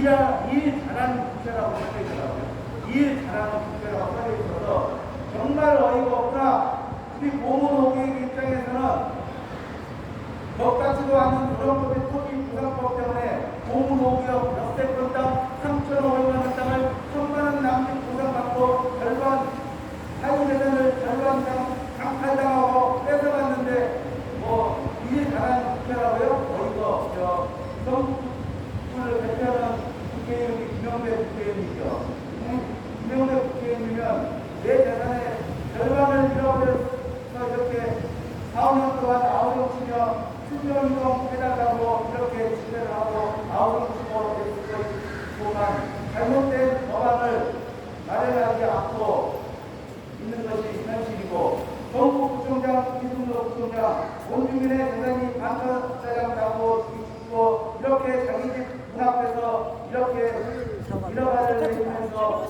일 잘하는 국회라고 써져 있더라고요. 일 잘하는 국회라고 써져 있어서 정말 어이가 없구나. 우리 보문호기의 입장에서는 적당치도 않은 조정법의 토지 부상법 때문에 보문호기업 몇 건당 3,500만 원 땅을 1,000만 원 남짓 보상받고 절반 사유재산을 절반 강탈당하고 뺏어갔는데 일 잘하는 국회라고요? 어이가 없죠. 정부를 대표하는 국회의원이 김영배 국회의원이죠. 김영배 국회의원이면 내 재산의 절반을 잃어버려서 이렇게 4~5년 동안 아우성치며 수명운동 해달라고 이렇게 집회를 하고 아우성치고 있지만 잘못된 법안을 마련하지 않고 있는 것이 현실이고 정부 부총장, 이승도 부총장, 온 주민의 재산이 반차자장 나고 있고 이렇게 자기 집 문 앞에서 이렇게 일어나를 내리면서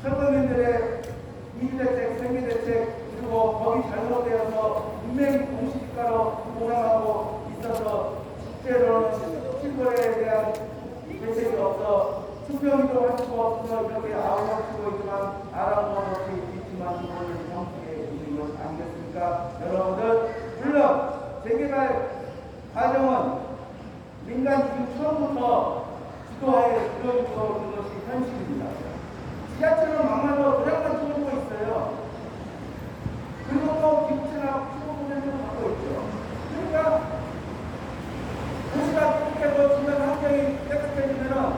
철거민들의 이주대책, 생계대책 그리고 법이 잘못되어서 분명히 공시지가로 보상하고 있어서 실제로는 실거래에 대한 대책이 없어 수평도 할 수가 없어서 이렇게 아우성치고 있지만 알아보는 것이 있지만 그것을 정치에 있는 것 아니겠습니까? 여러분들 물론 재개발 과정은 민간 지금 처음부터 주도하에 이루어지고 있는 것이 현실입니다. 지하철은 막말로 도장만 찍고 있어요. 그리고 또 기부채나 15%도 받고 있죠. 그러니까 도시가 깨끗해서 주변 환경이 깨끗해지면은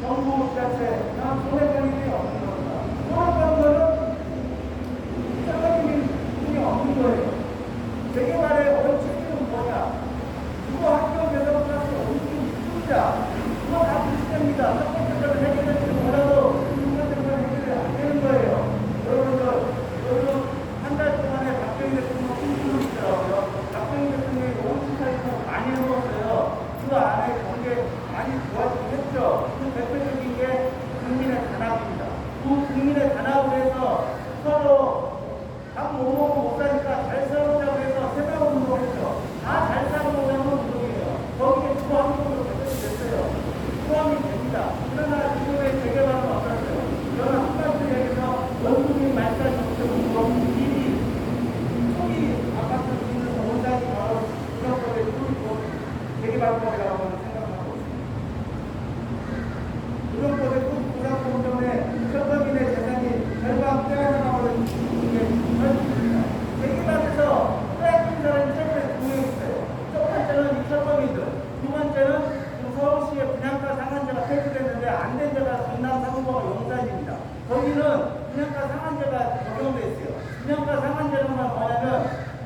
정부 지자체, 손해 보는 일이 없는 겁니다. 손해 보는 거는 상관님이 없는 거예요. 재개발의 원칙은 뭐냐? 주거 환경 개선 플러스 원칙이 있습니다. 그거 다 비슷합니다. 첫 번째는 해결되지 못하도 두 번째는 해결이 안 되는 거예요. 여러분들, 한 달 동안에 박정희 대통령 꿈꾸고 있더라고요. 박정희 대통령이 50살부터 많이 해먹었어요. 그 안에 경제 많이 좋아지긴 했죠. 그 대표적인 게 국민의 단합입니다. 그 국민의 단합을 해서 서로 밥 못 먹고 못 사니까 잘 싸우자고 해서 세상 운동을 했죠. 다 잘 싸우자는 운동이에요. 거기에 주거 환경으로 개선이 됐어요. 포함이 됩니다. 그러나 지금의 재개발은 어떨까요? 저는 한 가지 얘기해서 원국민 말까지 없고 미리 초기 아파트 짓는 원장이 바로 주정법에 뚫고 재개발법이라고 생각하고 있습니다. 주정법의 부상법 때문에 철거민의 재산이 절반 빼앗아나버리는 게 현실입니다. 재개발에서 빼앗긴 사람이 최근에 두 명 있어요. 첫 번째는 이 철거민들, 두 번째는 서울시의 분양가 상한제가 폐지됐는데 안 된 데가 전남 사무소가 용산입니다. 거기는 분양가 상한제가 적용돼 있어요. 분양가 상한제는 뭐냐면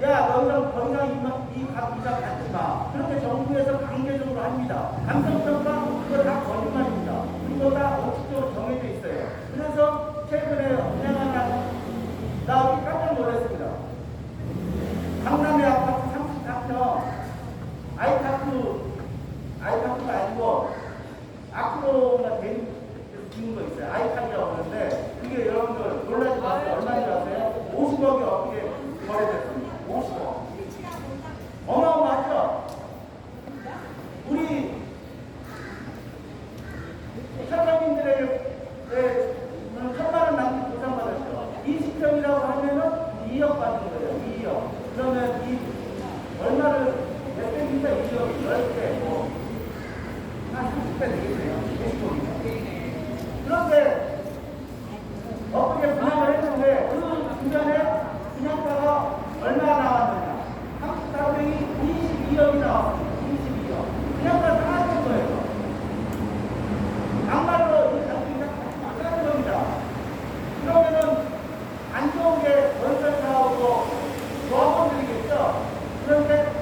야 너희랑 더 이상 이값 이상 받지 마. 그렇게 정부에서 강제적으로 합니다. 감정평가 그거 다 거짓말입니다. 그거 다 원칙적으로 정해져 있어요. 그래서 최근에 분양하는 나 깜짝 놀랐습니다. 강남의 아파트 34평 아이파크가 아니고 아크로가 된 짓는 거 있어요. 아이파크라고 하는데 그게 여러분들 놀라지 마세요. 얼마인지 아세요? 50억이 어떻게 거래됐습니다. 50억. 어마어마하죠? 우리 사람인들에게 1,000만 원 남짓 보상받았죠. 20평이라고 하면은 2억 받는 거예요. 2억. 그러면 이 얼마를 몇 배입니까? 2억이 10배. 한 30배 되겠네요. 50억이면. 그런데 어떻게 분양을 했는데 그 주변에 분양가가 얼마나 나왔느냐? 34평이 22억이 나왔습니다. 22억. 분양가 상하는 거예요. 막말로 이 가격이 깎아는 겁니다. 그러면은 안 좋은 게 건설 사업고 조합원들이겠죠. 그런데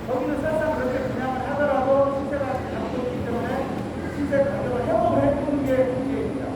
거기는 설사 그렇게 분양을 하더라도 시세가 잡혔기 때문에 시세 가격을 회복을 해주는 게 문제입니다.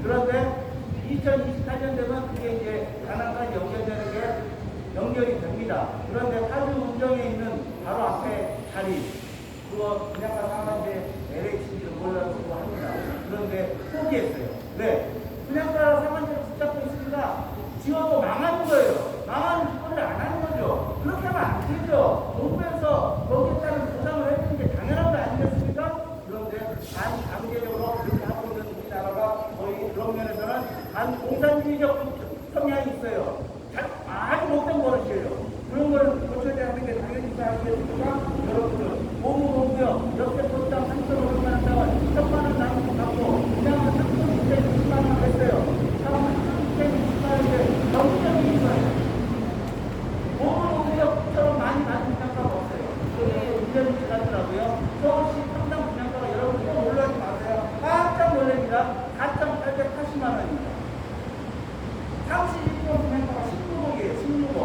그런데 2028년 되면 그게 이제 가나까지 연결되는 게 연결이 됩니다. 그런데 파주 운정에 있는 바로 앞에 자리, 그거 분양가 상한제 LH를 몰라주고 합니다. 그런데 포기했어요. 왜? 분양가 상한제를 붙잡고 있습니다. 지어도 망하는 거예요. 망하는 짓거리를 안 하는 거죠. 그렇게 하면 안 되죠. 정부에서 거기에 따른 보상을 해주는 게 당연한 거 아니겠습니까? 그런데 반강제적으로 그렇게 하고 있는 우리나라가 거의 그런 면에서는 반공산주의적 성향이 있어요. 아주 못된 버릇이에요. 그런 거를 고쳐야 하는 게 당연히 아니겠습니까? 여러분들, 고무고무요. 이렇게 보장 3,500만 원 따와 1,000만 원 나누고 갖고 그냥 3,660만 원 했어요. 3,660만 원인데 정점이 있어요. 고무고무역처럼 많이 받은 분양가가 없어요. 그게 1년이 지났더라고요. 서울시 평당 분양가가 여러분 또 놀라지 마세요. 깜짝 놀랍니다. 4,880만 원입니다. 32번 분양가가 16억이에요. 16억.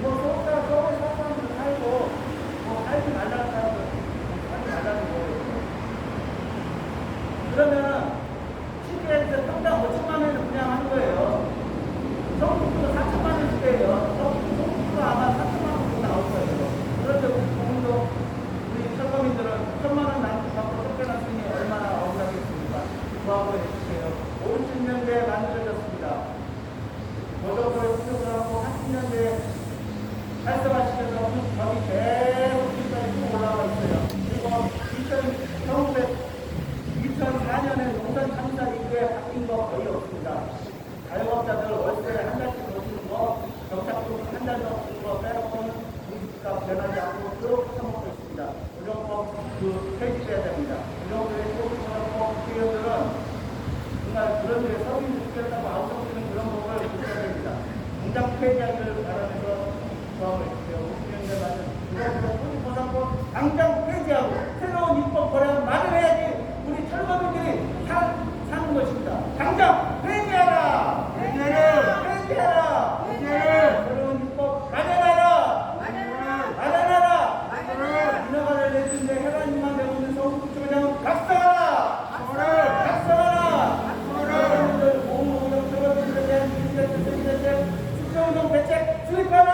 뭐 서울에 사는 사람들 살고 뭐 살지 말라는 사람들 살지 말라는 거예요. 그러면은 시계에서 평당 5천만 원을 분양하는 거예요. 성북도 4천만 원씩이에요. 성북도 아마 4천만 원 정도 나올 거예요. 그런데 우리 우리 철거민들은 1천만 원 남고 갖고 쫓겨났으니 얼마나 억울하겠습니까? 구하고 해주세요. 50년대에 만들어졌습니다. 고속도로에 수정을 하고 30년대에 활성화시켜서 법이 계속 지금까지 쭉 올라와 있어요. 그리고 2004년에 농산 참사 이후에 바뀐 거 거의 없습니다. 자영업자들 월세 한 달씩 더 주는 거, 경착금 한 달 더 주는 거 빼놓고는 공시지가 변하지 않고 쭉 처먹고 있습니다. 고정법 폐지돼야 됩니다. 고정법에 소득하고 국회의원들은 정말 그런 데에 서민을 지켰다고 아우성되는 그런 법을 고쳐야 됩니다. 당장 폐지하기를 바라면서 조합을 해주세요. 50년대 맞은 그런 소득보상법 당장 폐지하고 새로운 입법 거래안 마련해야지 우리 철거민들이 사는 것입니다. 당장 폐지하라! 폐지하라! 폐지하라! 폐지하라! 새로운 입법 마련하라! 마련하라! 인허가를 내주는데 혈안님만 되고 있는 서울구청장은 각성하라! 각성하라! 여러분들 공무원적 철거민들에 대한 민주적 대책, 수정적 대책 수립하라!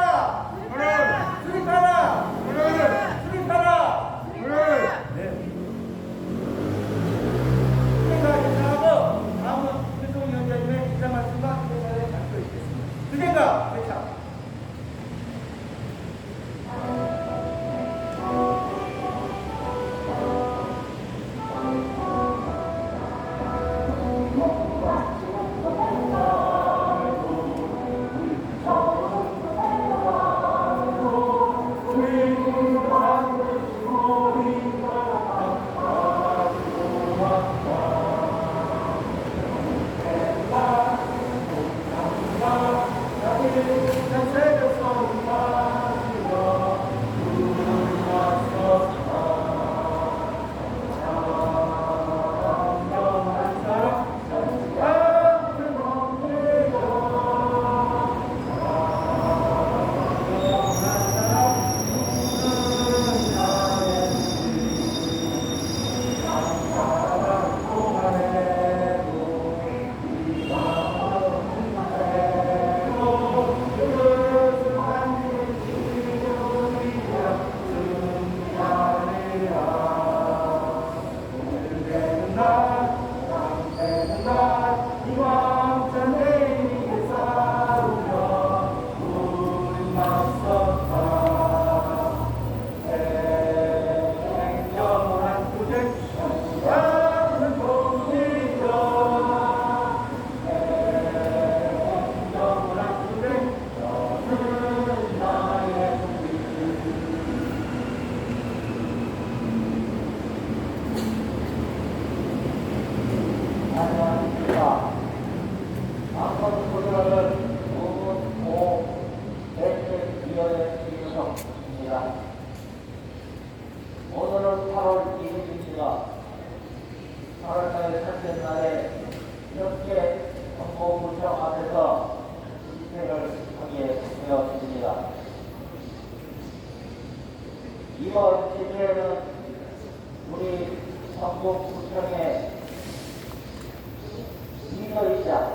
있습니다.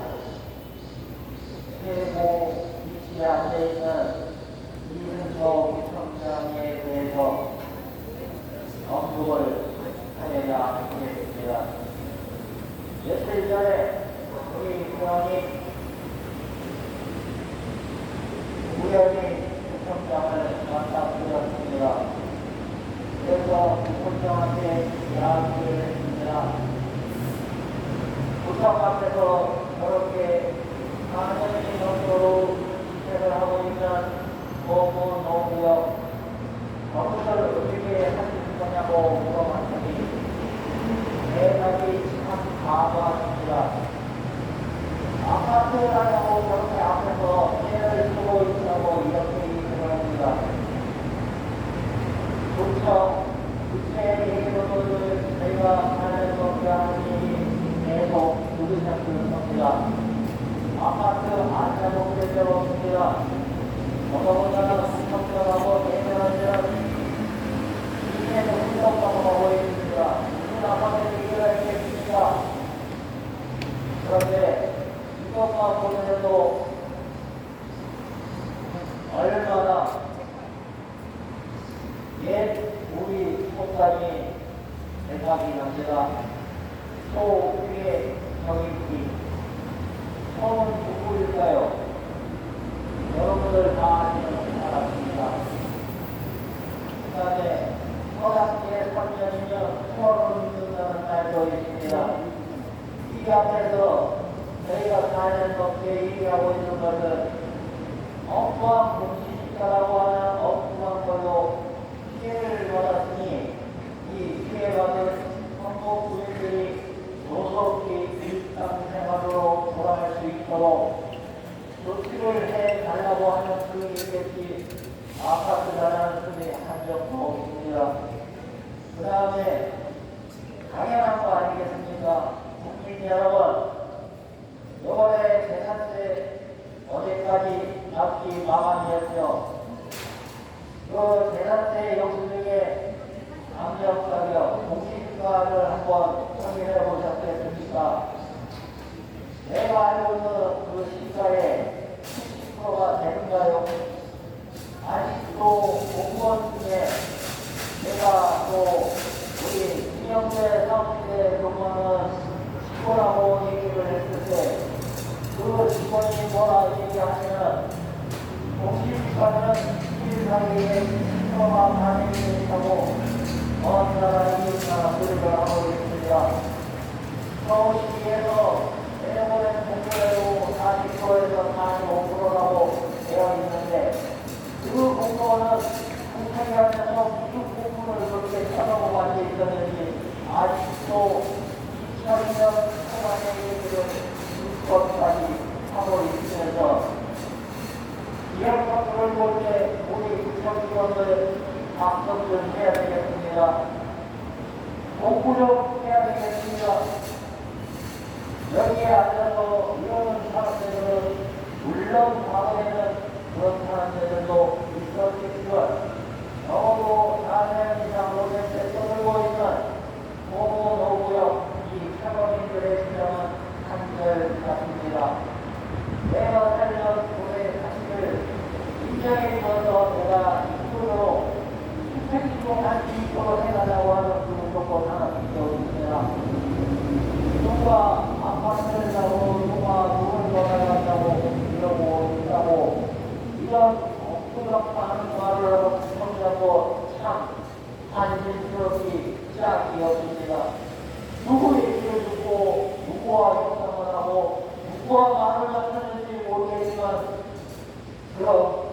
최고 위치에 앉아있는 이승조 부총장에 대해서 언급을 하여야 하겠습니다. 며칠 전에 우리 부장이 우연히 부총장을 만나보았습니다. 그래서 부총장한테 이야기를 했습니다. 부총 앞에서 저렇게 4년이 넘도록 집회를 하고 있는 고모 노무역 그것을 어떻게 하실 거냐고 물어봤더니 대답이 참 과거입니다. 아파트라고 저렇게 앞에서 애를 쓰고 있다고 이렇게 얘기를 합니다. 부처 구체 얘기로는 저희가 하는 것이 계속 누르셨을 겁니다. 아파트 안전을 그려줬습니다. 어서보다가 부처하고 예전에는 이제는 hun동방어하고 있습니다. 무슨 아파트 얘기가 있겠습니까? 그런데 이것만 보더라도 얼마나 옛 우리 속담이 대박이 납니다. 소 위에 경인기 소는 누구일까요? 여러분들 다 아시는 사람입니다. 그 다음에 서랍기에 3년이면 수월을 믿는다는 말도 있습니다. 이 앞에서 저희가 4년 넘게 얘기하고 있는 것은 엉뚱한 공시지가라고 하는 엉뚱한 걸로 피해를 받았으니 이 피해받은 성도구인들이 조속히 일상생활로 돌아갈 수 있도록 조치를 해달라고 하는 분이겠지 아파트라는 분이 한 적도 있습니다. 그 다음에 당연한 거 아니겠습니까? 국민 여러분, 이번에 재산세 어제까지 납기 마감이었죠. 그 재산세 영수증에 감정가격 공시가를 한번 확인해 보셨겠습니까? 내가 알고 있는 그 시가에 70%가 되는가요? 아직도 공무원 중에 내가 또 우리 김영재 사무실에 근무하는 직원하고 얘기를 했을 때 그 직원이 뭐라 얘기하면 공시지가는 1일 사이에 70%가 반영이 있다고 어느 나라에 있나 소리를 하고 있습니다. 서울시에서 내년에 공부해도 40%에서 45%라고 되어 있는데 그 공무원은 국회의원에서 무슨 공문을 그렇게 쳐다보고 앉아있었는지 아직도 2000년 초반의 얘기를 것까지 하고 있으면서 이런 것들을 볼 때 우리 국정기관을 박수 좀 해야 되겠습니다. 공부 좀 해야 되겠습니다. 여기에 앉아서 이러는 사람들은 물론 과거에는 그런 사람들도 있었겠지만 적어도 4년 이상 노동에 떠들고 있는 고모 노무역 이 평범인들의 주장은 한결 같습니다. 내가 살던 고의 사실을 인정해 주어서 내가 이쪽으로 생존할 수 있도록 해달라고 하는 그 조건 하나 있습니다. 누가 아파트를 사고 누가 돈을 벌어간다고 이러고 있다고 이런 엉뚱한 말을 하고 청자고 참 한심스럽기 짝이 없습니다. 누구 얘기를 듣고 누구와 협상을 하고 누구와 말을 맞추는지 모르겠지만 그럼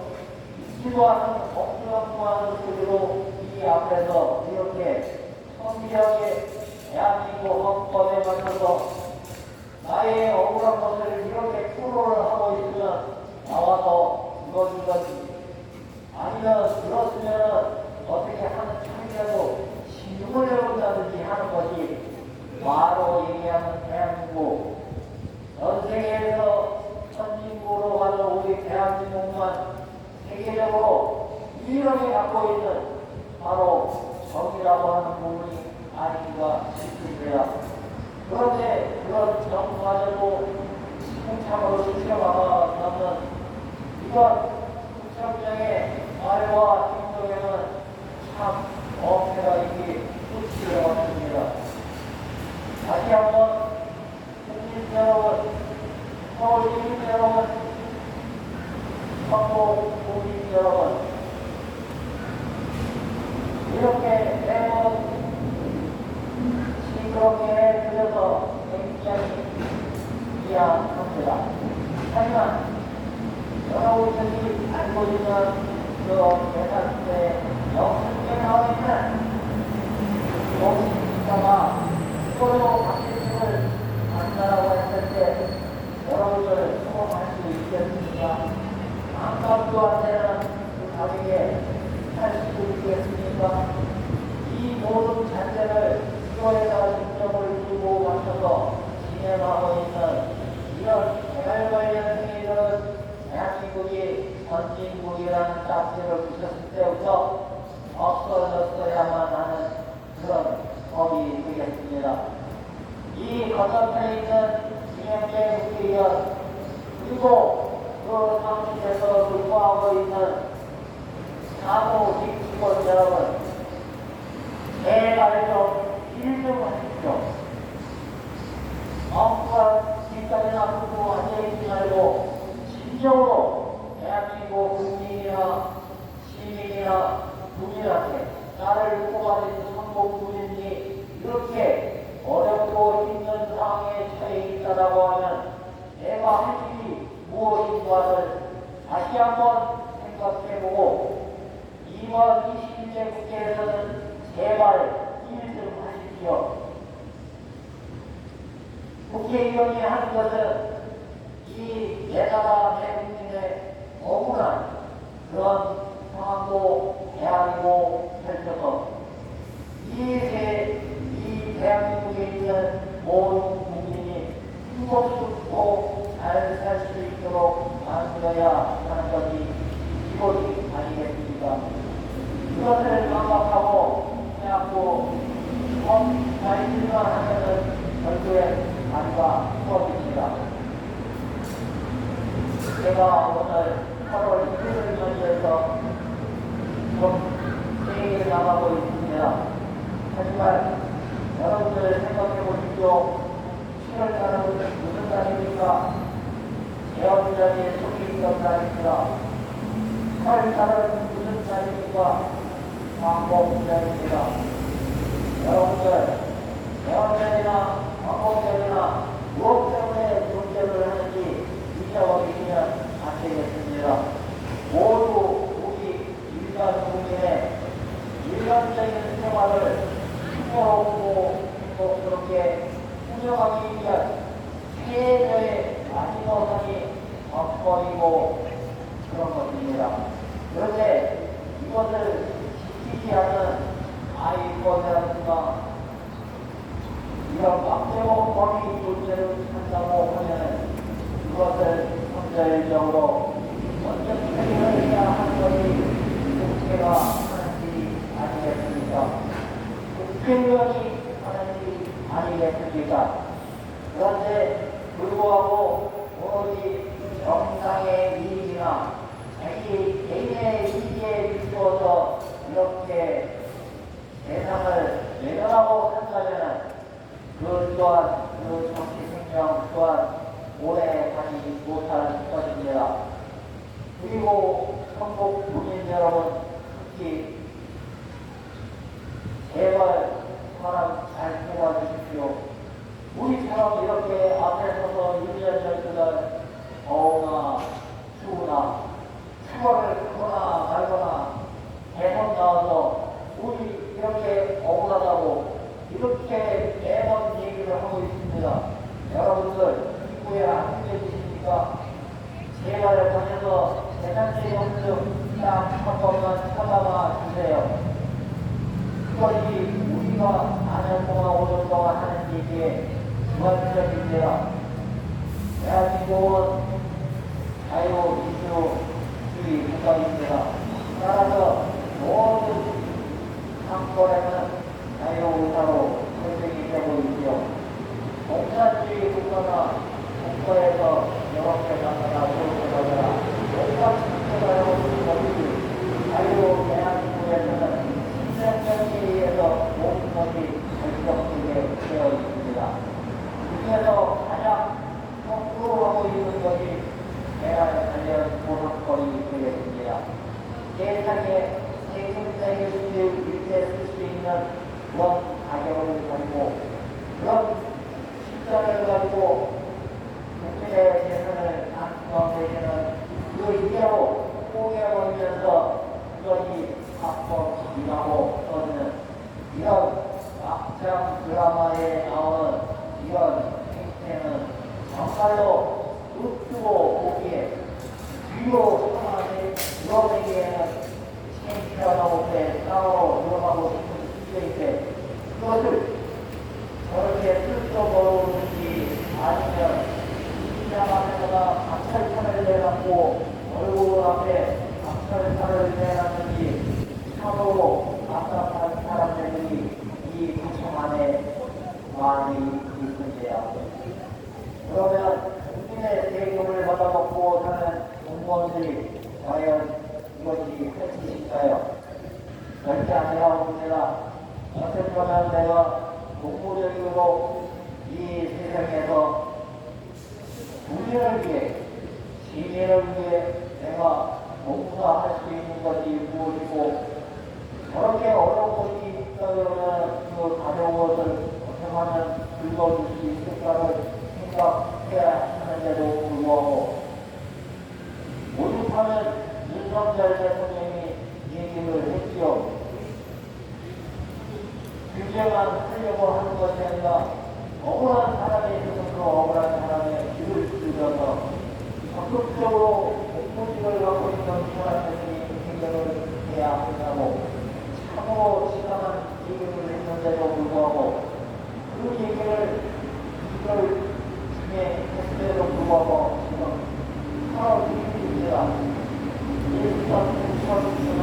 있지도 않은 엉뚱한 소리로 이 앞에서 이렇게 성실하게 대한민국 헌법에 맞춰서 나의 억울한 것을 이렇게 토로를 하고 있으면 나와서 이것이 아니면 들었으면 어떻게 하는 척이라도 신중을 해본다든지 하는 것이 바로 얘기하는 대한민국 전 세계에서 선진국으로 가는 우리 대한민국만 세계적으로 유일하게 갖고 있는 바로 정이라고 하는 부분이 아닌가 싶습니다. 그런데 그런 정마저도 동참으로 지켜가가 넘는 이번 국정장의 말과 행동에는 참 어폐가 있기 끝이 없습니다. 다시 한번 국민 여러분, 서울 시민 여러분, 전국 국민 여러분, 이렇게 매번 시끄럽게 들려서 굉장히 미안합니다. 하지만 여러분들이 알고 있는 그 대사들의 영상에 나와 있는 공식기사가 서로 박대식을 만나라고 했을 때 여러분들 수긍할 수 있겠습니까? 아무것도 안 되는 그 가족에 할 수 있겠습니까? 이 모든 잔재를 이거에다 중점을 두고 맞춰서 진행하고 있는 이런 개발관련행위들은 대한민국이 선진국이라는 짝지를 붙였을 때부터 없어졌어야만 하는 그런 법이 되겠습니다. 이 건너편에 있는 김영재 국회의원 그리고 그 사무실에서 근무하고 있는 사무직 직원 여러분, 제발 좀 일좀하십시오. 엉뚱한 뒷다리나 풀고 앉아있지 말고 진정으로 대한민국 국민이나 시민이나 국민한테 나를 뽑아낸 선거 국민이 이렇게 어렵고 힘든 상황에 처해 있다고 하면 내가 할 일이 무엇인가를 다시 한번 생각해보고 이번 21대 국회에서는 제발 일 좀 하십시오. 국회의원이 하는 것은 이 대나라 대국민의 억울한 그런 상황도 헤아리고 펼쳐서 이 대한민국에 있는 모든 국민이 행복스럽고 잘 살 수 있도록 만들어야 하는 것이 기본이 아니겠습니까? 이것을 반박하고 해갖고 말들만 하면은 결국에 단과 수업입니다. 제가 오늘 8월 1일을 맞이해서 회의를 나가고 있습니다. 하지만 여러분들 생각해 보십시오. 7월달은 무슨 달입니까? 개헌절이 속이 있던 달입니다. 8월달은 무슨 달입니까? 광복절입니다. 여러분들 개헌절이나 광복절이나 무엇 때문에 존재를 하는지 잊어버리시면 안 되겠습니다. 모두 우리 일반 국민의 일반적인 생활을 풍요롭고 행복스럽게 운영하기 위한 최저의 마지노선이 덕거리고 그런 것입니다. 그런데 이것을 지키지 않는 아이들이라든가 이런 박대호 범위 존재를 한다고 하면 그것을 선별적으로 먼저 처리를 해야 하는 것이 국회가 하는 일이 아니겠습니까? 국회의원이 하는 일이 아니겠습니까? 그런데 불구하고 오로지 정상의 이익이나 자기 개인의 이익에 비추어서 이렇게 세상을 외면하고 산다면 그 또한 그 정치 생명 또한 오래 가지 못할 것입니다. 그리고 전국 국민 여러분, 특히 제발 사람 잘 도와주십시오. 우리처럼 이렇게 앞에 서서 1년 12달 더우나 추우나 추월을 크거나 말거나 대선 나와서 우리 이렇게 억울하다고 이렇게 매번 얘기를 하고 있습니다. 여러분들 이후에 안 힘내주십니까? 제발 가셔서 대단지 영점 딱 한 번만 찾아봐 주세요. 그것이 우리가 4년 동안 5년 동안 하는 얘기의 주관적인데요. 대한민국은 자유민주주의 국가입니다. 따라서 모든 상권에는 자유의사로 설정이 되고 있지요. 공산주의 국가나 국가에서 저렇게 가다가 저렇게 가다가 온갖 상태가 오는 것이 자유 대한민국에서는 신생정치에서 모든 것이 결정되게 되어 있습니다. 그중에서 가장 거꾸로 하고 있는 것이 대화에 관련 보상거리 되겠습니다. 세상에 세금세계 수입 일대 쓸 수 있는 그런 가격을 가지고 그런 시장을 가지고 국민의 재산을 안정되기는 그 이대로 포기해버리면서 그것이 합법이라고 떠드는 이런 막장 드라마에 나오는 이런 행태는 정말로 웃고 보기에 뒤로 상황이 드러내기에는 창피하다고 때 싸우러 들어가고 싶은 수준인데 그것을 저렇게 쓸어버리는지 아니면 시장 앞에다가 박살탄을 내놨고 얼굴 앞에 박살탄을 내놨는지 참으로 답답한 사람들이 이 구청 안에 많이 있는데요. 그러면 국민의 세금을 받아먹고 사는 공무원들이 과연 이것이 할 짓일까요? 절대 아니라고 봅니다. 어쨌거나 내가 공무적으로 이 세상에서 국민을 위해, 시민을 위해 내가 뭔가 할 수 있는 것이 무엇이고 저렇게 어려운 것이 있다 그러면 그 가벼운 것을 어떻게 하면 긁어줄 수 있을까를 생각해야 하는데도 불구하고 오죽하면 윤석열 대통령이 얘기를 했지요. 규제만 하려고 하는 것이 아니라 억울한 사람에 있어서 그 억울한 사람의 귀를 뚫어서 적극적으로 공무직을 갖고 있는 사람들이 해결을 해야 한다고 참으로 심각한 얘기를 했는데도 불구하고 그 얘기를 이걸 중에 했음에도 불구하고 지금 서로 비밀입니다. 일선, 선수나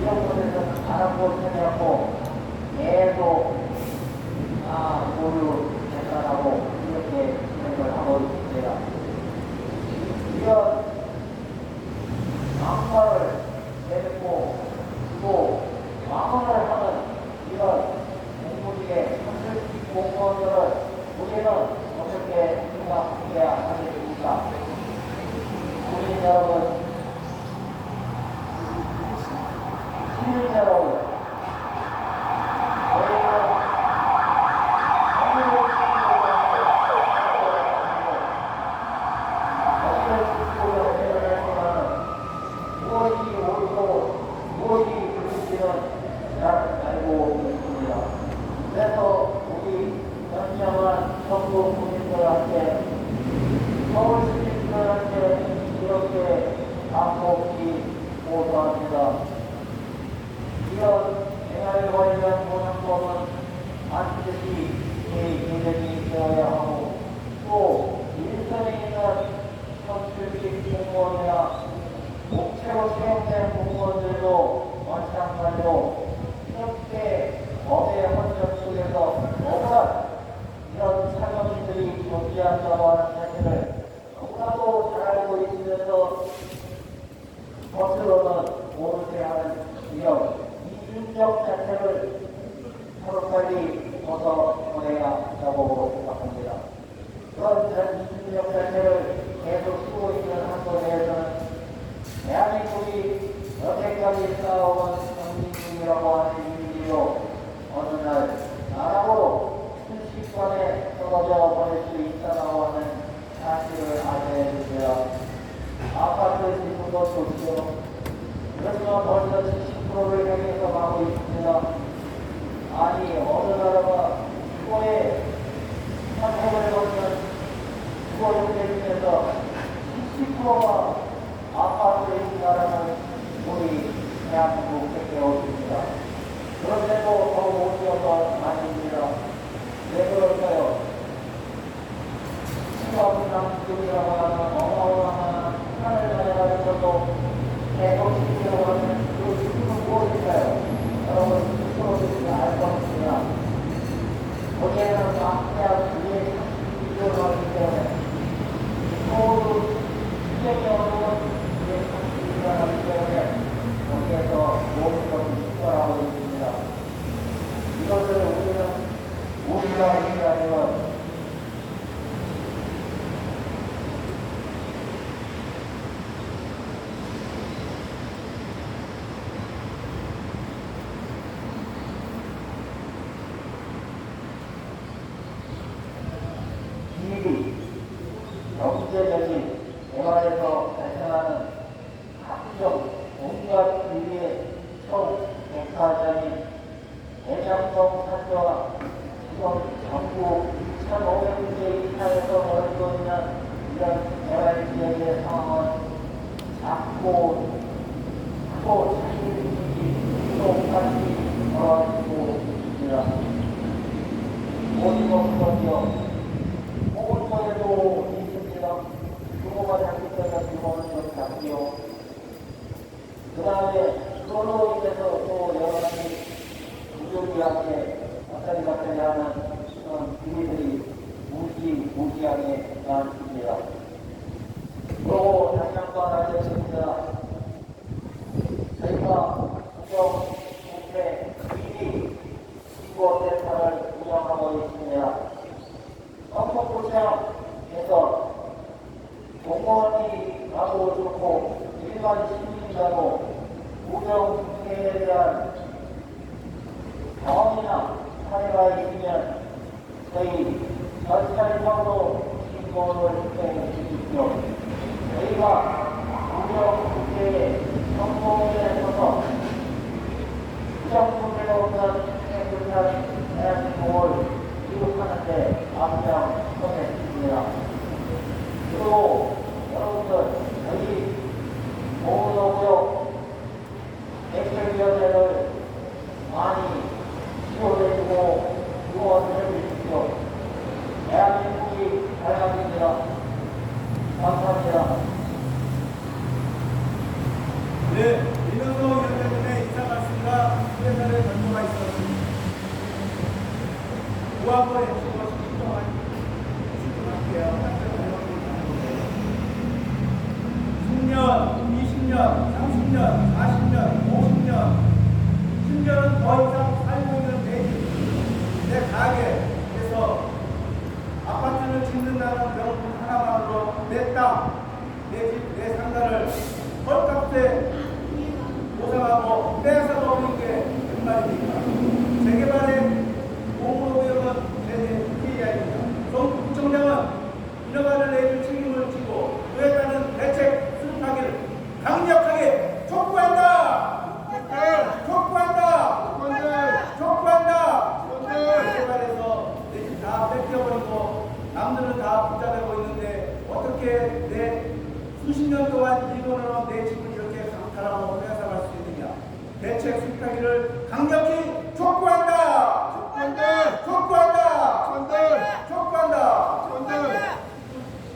이런 것에서는 알아보고 생각하고 계속 모두 생각하고 이렇게 생각을 하고 있습니다. 이런 망설을 내놓고 또 망언을 하는 이런 공무직의 현실 공무원들을 우리는 어떻게 생각해야 하겠습니까? 국민 여러분, 시민 여러분, 그래서 우리 현명한 전국 국민들한테 서울 시민들한테 이렇게 반복히 보도합니다. 이런 생활 관련 보상법은 반드시 개정이 되어야 하고 또 일선에 있는 선출직 공무원이나 목체로 채용된 공무원들도 마찬가지로 이렇게 법의 헌정 속에서 억울한 이런 사정들이 존재한다고 하는 사실을 너무나도 잘 알고 있으면서 겉으로는 모르게 하는 이런 이중적 자체를 하루빨리 벗어버려야 한다고 생각합니다. 그런 이중적 자체를 계속 쓰고 있는 한국에서는 대한민국이 여태까지 쌓아온 국민이라고 하는 이미지로 어느 날 나락으로 순식간에 떨어져 버릴 수 있다고 하는 사실을 알게 되며 아파트 지분도 좋죠. 그렇지만 벌써 70%를 향해서 가고 있습니다. 아니 어느 나라가 주거에 선택을 거는 주거 용대 중에서 70%가 아파트에 있다는 우리 대한민국에 없습니다. 그런데도 더 못이어서 아닙니다. 왜 그럴까요? 수학이라고 하는 어마어마한 시간을 가져가면서도 계속 지키려고 하는 그 이유는 무엇일까요? 여러분 스스로들이 알 것입니다. 거기에는 막대한 우리의 상식이 들어가기 때문에 서울을 개발에서 발생하는 각종 온갖 유리의 총 백사장인 대장성 산소와 지금 전국 1,500개 이상에서 벌어지고 있는 이런 개발 지역의 상황은 작고 크고 차이들이 똑같이 벌어지고 있습니다. 어디서 그런지요? 먹을 거에도 있습니다. 규모가 작기 때문에 규모는 좀 작고요. 그 다음에 그걸로 인해서 또 여러 가지 부조리하게 왔다리 하는 그런 기회들이 무지하게 많습니다. 또 다시 한번 알려드립니다. 저희가 국정국회 1위 기부센터를 운영하고 있습니다. 성북구청에서 공무원이 가도 좋고 일반 시민이 가도 우정국회에 대한 경험이나 사례가 있으면 저희 절차적으로 신고를 해 주십시오. 저희가 우정국회에 성공에 있어서 우정국회가 없는 깨끗한 대한민국을 기록하는데 앞장서겠습니다. 그리고 여러분들 저희 보호구역 대책위원회를 많이 지원해주고 응원해 주십시오. 대한민국이 밝아집니다. 감사합니다. 네, 이명도 위원장님의 인사 말씀과 회사의 전도가 있었습니다. 우아부의 핵심을 신청한 신청할게요. 10년, 20년, 30년, 40년, 50년, 10년은 더 이상 살고 있는 내 가게에서 아파트를 짓는다는 명분 하나만으로 내 땅, 내 집, 내 상가를 헐값에 보상하고 뺏어먹는 게 몇 말입니까? 재개발의 공무원은 피해자입니다. 정부청장은 인허가를 내줄 책임을 지고 그에 따른 대책 수립하기를 강력하게 촉구한다! 촉구한다! 촉구한다! 재개발에서 내 집 다 뺏겨버리고 남들은 다 부자 되고 있는데 어떻게 내 수십 년 동안 일본으로 내 집을 이렇게 강탈하고 뺏어갈 수 있느냐. 대책 수립하기를 강력히